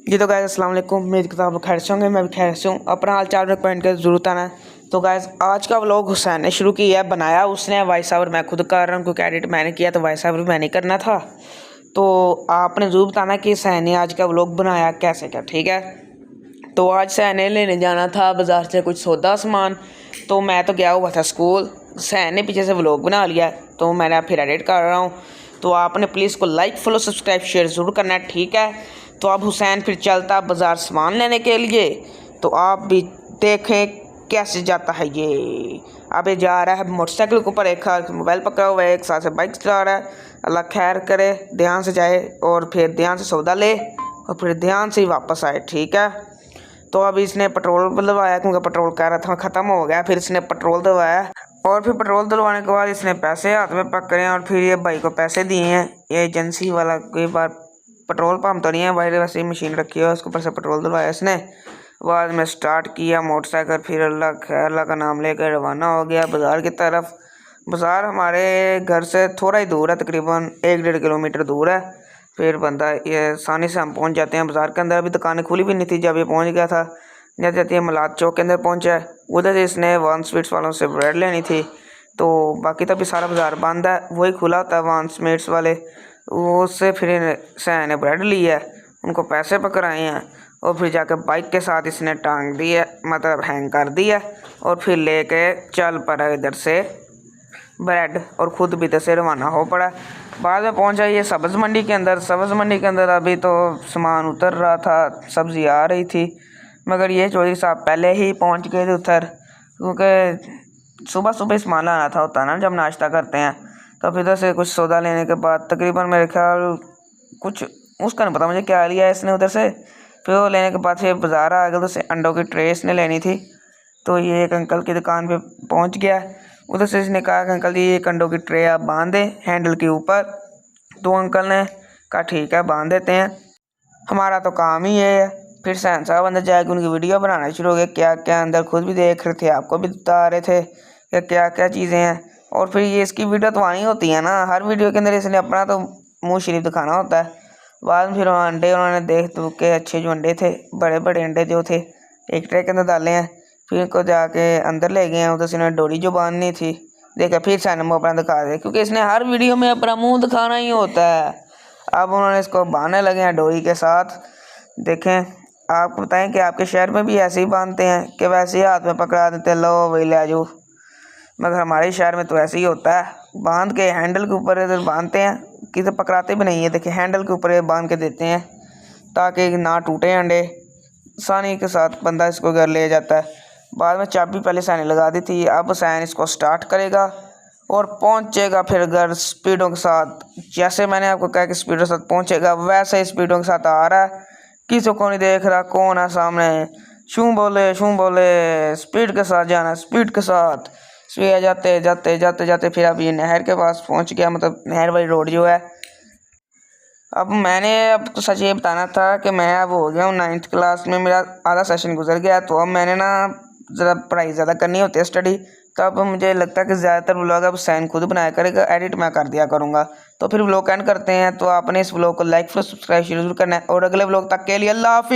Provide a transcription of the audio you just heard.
जी तो गाइस अस्सलाम वालेकुम। मेरी किताब खैर से होंगे, मैं भी खैर से हूँ। अपना हाल चाल में कमेंट कर जरूर आना। तो गाइस आज का व्लॉग हुसैन ने शुरू किया है, बनाया उसने, वॉइस ओवर मैं खुद कर रहा हूँ क्योंकि एडिट मैंने किया तो वॉइस ओवर भी मैंने करना था। तो आपने ज़रूर बताना कि हुसैन ने आज का व्लॉग बनाया कैसे क्या, ठीक है। तो आज हुसैन ने लेने जाना था बाज़ार से कुछ सौदा सामान, तो मैं तो गया हुआ था स्कूल। हुसैन ने पीछे से व्लॉग बना लिया, तो मैंने फिर एडिट कर रहा हूँ। तो आपने प्लीज़ को लाइक फॉलो सब्सक्राइब शेयर ज़रूर करना है, ठीक है। तो अब हुसैन फिर चलता बाज़ार सामान लेने के लिए, तो आप भी देखें कैसे जाता है ये। अब ये जा रहा है मोटरसाइकिल के ऊपर, एक हाथ मोबाइल पकड़ा हुआ है, एक साथ से बाइक चला रहा है। अल्लाह खैर करे, ध्यान से जाए और फिर ध्यान से सौदा ले और फिर ध्यान से ही वापस आए, ठीक है। तो अब इसने पेट्रोल डलवाया क्योंकि पेट्रोल कह रहा था ख़त्म हो गया। फिर इसने पेट्रोल डलवाया और फिर पेट्रोल डलवाने के बाद इसने पैसे हाथ में पकड़े और फिर ये भाई को पैसे दिए हैं। ये एजेंसी वाला कोई बार पेट्रोल पंप तो नहीं है भाई, वैसे ही मशीन रखी है, उसके ऊपर से पेट्रोल डलवाया इसने। बाद में स्टार्ट किया मोटरसाइकिल, फिर अल्लाह खैर अल्लाह का नाम लेकर रवाना हो गया बाज़ार की तरफ। बाज़ार हमारे घर से थोड़ा ही दूर है, तकरीबन 1-1.5 किलोमीटर दूर है। फिर बंदा ये आसानी से हम पहुंच जाते हैं बाज़ार के अंदर। अभी दुकानें खुली भी नहीं थी जब ये पहुंच गया था। जब जाते मलाद चौक के अंदर पहुंचा है, उधर से इसने वन स्वीट्स वालों से ब्रेड लेनी थी। तो बाकी तो अभी सारा बाज़ार बंद है, वही खुला होता है वन स्वीट्स वाले, वो उससे फिर हुसैन ने ब्रेड ली है, उनको पैसे पकड़ाए हैं और फिर जाकर बाइक के साथ इसने टांग दी है, मतलब हैंग कर दी है और फिर लेके चल पड़ा इधर से ब्रेड और ख़ुद भी इधर से रवाना हो पड़ा। बाद में पहुंचा ये सब्ज़ मंडी के अंदर। सब्ज़ मंडी के अंदर अभी तो सामान उतर रहा था, सब्ज़ी आ रही थी, मगर ये चौधरी साहब पहले ही पहुंच गए थे उधर, क्योंकि सुबह सुबह सामान लाना था, होता है ना जब नाश्ता करते हैं। तो फिर इधर से कुछ सौदा लेने के बाद तकरीबन मेरे ख्याल कुछ उसका नहीं पता मुझे क्या लिया इसने उधर से। फिर वो लेने के बाद फिर बाज़ार आ गया, उधर से अंडों की ट्रे इसने लेनी थी। तो ये एक अंकल की दुकान पे पहुंच गया, उधर से इसने कहा कि अंकल जी ये अंडों की ट्रे आप बांध दें हैंडल के ऊपर। तो अंकल ने कहा ठीक है बांध देते हैं, हमारा तो काम ही ये है। फिर सहन साहब अंदर जाके उनकी वीडियो बनाना शुरू हो गए, क्या क्या अंदर खुद भी देख रहे थे, आपको भी बता रहे थे कि क्या क्या चीज़ें हैं। और फिर ये इसकी वीडियो तो आनी होती है ना, हर वीडियो के अंदर इसने अपना तो मुँह शरीफ दिखाना होता है। बाद में फिर अंडे उन्होंने देख दू के अच्छे जो अंडे थे, बड़े बड़े अंडे जो थे, एक ट्रे के अंदर डाले हैं। फिर इनको जाके अंदर ले गए हैं, उधर से उन्होंने डोरी जो बांधनी थी देखा, फिर सहन मुँह अपना दिखा दे क्योंकि इसने हर वीडियो में अपना मुँह दिखाना ही होता है। अब उन्होंने इसको बांधने लगे हैं डोरी के साथ। देखें, आपको बताएं कि आपके शहर में भी ऐसे ही बांधते हैं कि वैसे ही हाथ में पकड़ा देते, लो वही ले जाओ, मगर हमारे शहर में तो ऐसे ही होता है, बांध के हैंडल के ऊपर इधर बांधते हैं, किसी पकड़ाते भी नहीं है। देखिए हैंडल के ऊपर बांध के देते हैं ताकि ना टूटे अंडे, आसानी के साथ बंदा इसको घर ले जाता है। बाद में चाबी पहले सैन लगा दी थी, अब सैन इसको स्टार्ट करेगा और पहुंचेगा फिर घर स्पीडों के साथ। जैसे मैंने आपको कहा कि स्पीडों के साथ पहुंचेगा, वैसे ही स्पीडों के साथ आ रहा है। किसी को नहीं देख रहा कौन है सामने, शू बोले स्पीड के साथ जाना, स्पीड के साथ स्पीड जाते जाते जाते जाते फिर अब ये नहर के पास पहुंच गया, मतलब नहर वाली रोड जो है। अब मैंने अब तो सच ये बताना था कि मैं अब हो गया हूँ 9th क्लास में, मेरा आधा सेशन गुजर गया। तो अब मैंने ना ज़रा पढ़ाई ज़्यादा करनी होती है, स्टडी। तो अब मुझे लगता है कि ज़्यादातर व्लॉग अब सैन खुद बनाया करेगा, एडिट मैं कर दिया करूँगा। तो फिर व्लॉग एंड करते हैं। तो आपने इस व्लॉग को लाइक फॉलो सब्सक्राइब जरूर करना है और अगले व्लॉग तक के लिए अल्लाह हाफिज़।